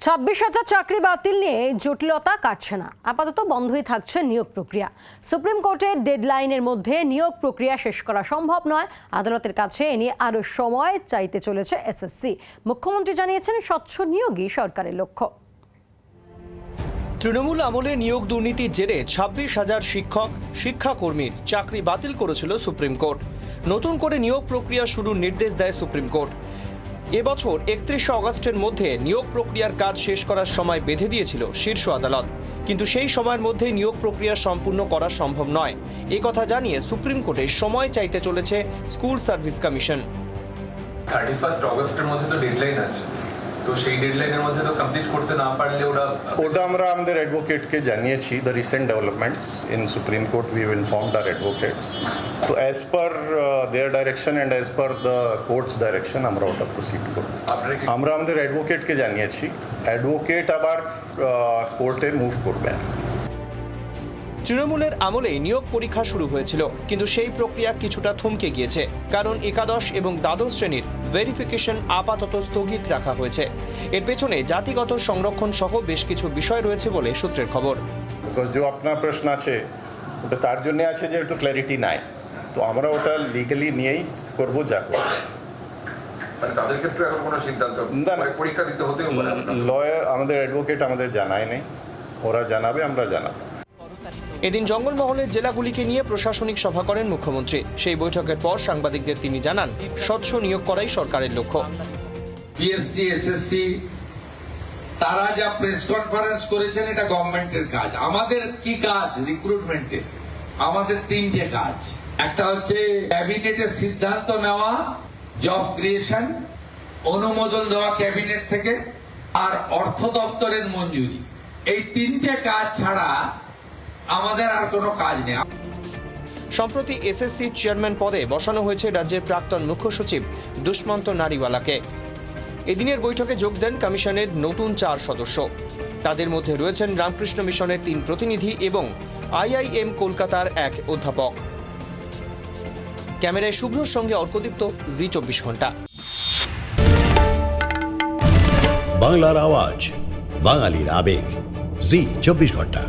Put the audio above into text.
26,000 চাকরি বাতিল নিয়ে জটিলতা কাটছে না। আপাতত বন্ধই থাকছে নিয়োগ প্রক্রিয়া। সুপ্রিম কোর্টের ডেডলাইনের মধ্যে নিয়োগ প্রক্রিয়া শেষ করা সম্ভব নয়। আদালতের কাছে এ নিয়ে আরও সময় চাইতে চলেছে এসএসসি। মুখ্যমন্ত্রী জানিয়েছেন, স্বচ্ছ নিয়োগই সরকারের লক্ষ্য। তৃণমূল আমলে নিয়োগ দুর্নীতির জেরে 26,000 শিক্ষক শিক্ষাকর্মীর চাকরি বাতিল করেছিল সুপ্রিম কোর্ট। নতুন করে নিয়োগ প্রক্রিয়া শুরুর নির্দেশ দেয় সুপ্রিম কোর্ট। এবছর 31শে অগস্টের মধ্যে নিয়োগ প্রক্রিয়ার কাজ শেষ করার সময় বেঁধে দিয়েছিল শীর্ষ আদালত, কিন্তু সেই সময়ের মধ্যে নিয়োগ প্রক্রিয়া সম্পূর্ণ করা সম্ভব নয়। এই কথা জানিয়ে সুপ্রিম কোর্টে সময় চাইতে চলেছে স্কুল সার্ভিস কমিশন। 31 অগস্টের মধ্যে তো ডেডলাইন আছে, তো সেই ডেডলাইনের মধ্যে তো কমপ্লিট করতে না পারলে ওটা আমরা আমাদের অ্যাডভোকেটকে জানিয়েছি। The recent developments in supreme court we have informed our advocates. তো as per their direction and as per the court's direction আমরা ওটা প্রসিড করব। আমরা আমাদের অ্যাডভোকেটকে জানিয়েছি, অ্যাডভোকেট আবার কোর্টে মুভ করবেন। তৃণমূলের আমলে নিয়োগ পরীক্ষা শুরু হয়েছিল, কিন্তু সেই প্রক্রিয়া কিছুটা থমকে গিয়েছে, কারণ একাদশ এবং দ্বাদশ শ্রেণীর ভেরিফিকেশন আপাতত স্থগিত রাখা হয়েছে। এর পেছনে জাতিগত সংরক্ষণ সহ বেশ কিছু বিষয় রয়েছে বলে সূত্রের খবর। যে আপনার প্রশ্ন আছে ওটা তার জন্য আছে যে একটু ক্ল্যারিটি নাই, তো আমরা ওটা লিগালি নিয়েই করবো যা করবো। তাদের ক্ষেত্রে এখন কোনো সিদ্ধান্ত পরীক্ষা দিতে হতেও পারে। লয়ার আমাদের অ্যাডভোকেট আমাদের জানায় নেই, ওরা জানাবে, আমরা জানাবো। এদিন জঙ্গলমহলের জেলাগুলিকে নিয়ে প্রশাসনিক সভা করেন মুখ্যমন্ত্রী। সেই বৈঠকের পর সাংবাদিকদের তিনি জানান, স্বচ্ছ নিয়োগ করাই সরকারের লক্ষ্য। পিএসসি, এসএসসি তারা যা প্রেস কনফারেন্স করেছেন এটা গভর্নমেন্টের কাজ। আমাদের কি কাজ? রিক্রুটমেন্টে আমাদের তিনটে কাজ। একটা হচ্ছে ক্যাবিনেটের সিদ্ধান্ত নেওয়া, জব ক্রিয়েশন, অনুমোদন দেওয়া ক্যাবিনেট থেকে, আর অর্থ দপ্তরের মঞ্জুরি। এই তিনটে কাজ ছাড়া আমাদের আর কোনো কাজ নেই। সম্প্রতি এসএসসি চেয়ারম্যান পদে বসানো হয়েছে রাজ্যের প্রাক্তন মুখ্য সচিব দুষ্মন্ত নারিওয়ালাকে। এদিনের বৈঠকে যোগ দেন কমিশনের নতুন 4 সদস্য। তাদের মধ্যে রয়েছেন রামকৃষ্ণ মিশনের 3 প্রতিনিধি এবং আইআইএম কলকাতার 1 অধ্যাপক। ক্যামেরায় শুভ্রর সঙ্গে অর্কদীপ্ত, জি 24 ঘন্টা। বাংলার আওয়াজ, বাঙালির আবেগ, জি 24 ঘন্টা।